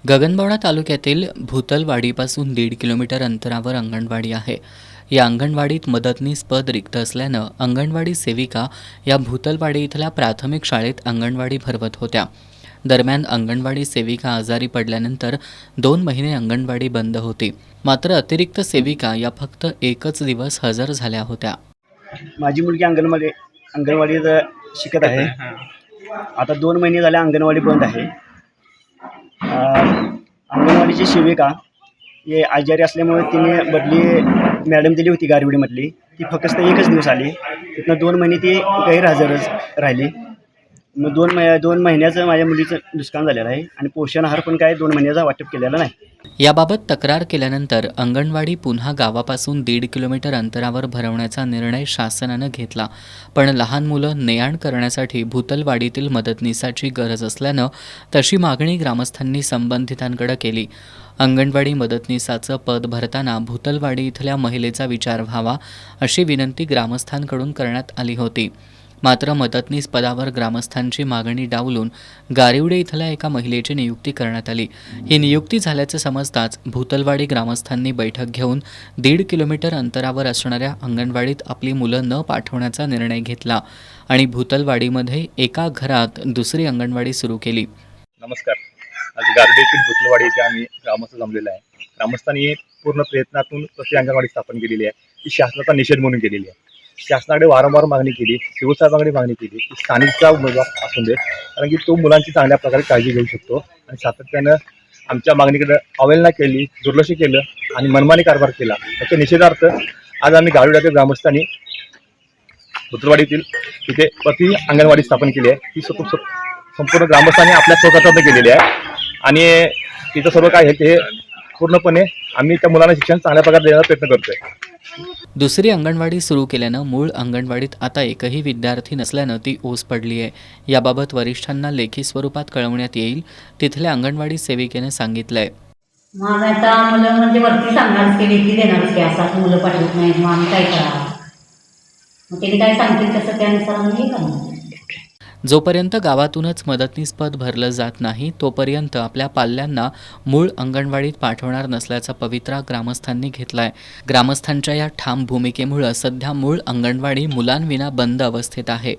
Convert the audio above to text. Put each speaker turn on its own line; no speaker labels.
गगनबावडा तालुक्यातील भूतलवाडीपासून 1.5 किलोमीटर अंतरावर अंगणवाडी आहे. या अंगणवाडीत मदतनीस पद रिक्त असल्यानं अंगणवाडी सेविका या भूतलवाडी इथल्या प्राथमिक शाळेत अंगणवाडी भरवत होत्या. दरम्यान अंगणवाडी सेविका आजारी पडल्यानंतर 2 महिने अंगणवाडी बंद होती. मात्र अतिरिक्त सेविका या फक्त एकच दिवस हजर झाल्या होत्या.
माझी मुलगी अंगणवाडीत शिकत आहे. आता 2 महिने झाले अंगणवाडी बंद आहे. अंगणवाडीची सेविका हे आजारी असल्यामुळे तिने बदली मॅडम दिली होती गारविडीमधली. ती फक्त एकच दिवस आली. तिथनं 2 महिने ती गैरहजरच राहिली. मग 2 महिन्याचं माझ्या मुलीचं नुकसान झालेलं आहे आणि पोषण आहार पण काय 2 महिन्याचा वाटप केलेला नाही.
याबाबत तक्रार केल्यानंतर अंगणवाडी पुन्हा गावापासून 1.5 किलोमीटर अंतरावर भरवण्याचा निर्णय शासनानं घेतला. पण लहान मुलं ने-आण करण्यासाठी भूतलवाडीतील मदतनीसाची गरज असल्यानं तशी मागणी ग्रामस्थांनी संबंधितांकडे केली. अंगणवाडी मदतनीसाचं पद भरताना भूतलवाडी इथल्या महिलेचा विचार व्हावा अशी विनंती ग्रामस्थांकडून करण्यात आली होती. मात्र मदतनीस पदावर ग्रामस्थांची मागणी डावलून गारिवडे इथल्या एका महिलेची नियुक्ती करण्यात आली. ही नियुक्ती झाल्याचं समजताच भूतलवाडी ग्रामस्थांनी बैठक घेऊन 1.5 किलोमीटर अंतरावर असणाऱ्या अंगणवाडीत आपली मुलं न पाठवण्याचा निर्णय घेतला आणि भूतलवाडीमध्ये एका घरात दुसरी अंगणवाडी सुरू केली.
नमस्कार. आज गारडे येथील भूतलवाडी येथे आम्ही ग्रामस्थ जमलेला आहे. ग्रामस्थांनी पूर्ण प्रयत्नातून तशी अंगणवाडी स्थापन केलेली आहे. ती शासनाचा निषेध म्हणून केलेली आहे. शासनाकडे वारंवार मागणी केली, शिवसाहेबांकडे मागणी केली की स्थानिकचा उमेदवार असून दे, कारण की तो मुलांची चांगल्या प्रकारे काळजी घेऊ शकतो. आणि सातत्यानं आमच्या मागणीकडे अवहेलना केली, दुर्लक्ष केलं आणि मनमानी कारभार केला. त्याच्या निषेधार्थ आज आम्ही गारविड्यातील ग्रामस्थांनी भूतलवाडीतील तिथे प्रति अंगणवाडी स्थापन केली आहे. ती संपूर्ण ग्रामस्थांनी आपल्या स्वतःच केलेली आहे आणि तिथं सर्व काय आहे ते पूर्णपणे आम्ही त्या मुलांना शिक्षण चांगल्या प्रकारे देण्याचा प्रयत्न करतोय.
दुसरी अंगणवाडी सुरू केल्यानं मूळ अंगणवाडीत आता एकही विद्यार्थी नसल्यानं ती ओस पडली आहे. याबाबत वरिष्ठांना लेखी स्वरूपात कळवण्यात येईल, तिथल्या अंगणवाडी सेविकेने सांगितलंय.
मग आता मुलं म्हणजे वरती सांगणारच की लेखी देणारच की असं मुलं पाठवत नाही, मग आम्ही काय करावं? मग त्यांनी काय सांगतील तसं त्यानुसार आम्ही हे करणार.
जोपर्यंत गावातूनच मदतनीस पद भरलं जात नाही तोपर्यंत आपल्या पाल्यांना मूळ अंगणवाडीत पाठवणार नसल्याचा पवित्रा ग्रामस्थांनी घेतलाय. ग्रामस्थांच्या या ठाम भूमिकेमुळे सध्या मूळ अंगणवाडी मुलांविना बंद अवस्थेत आहे.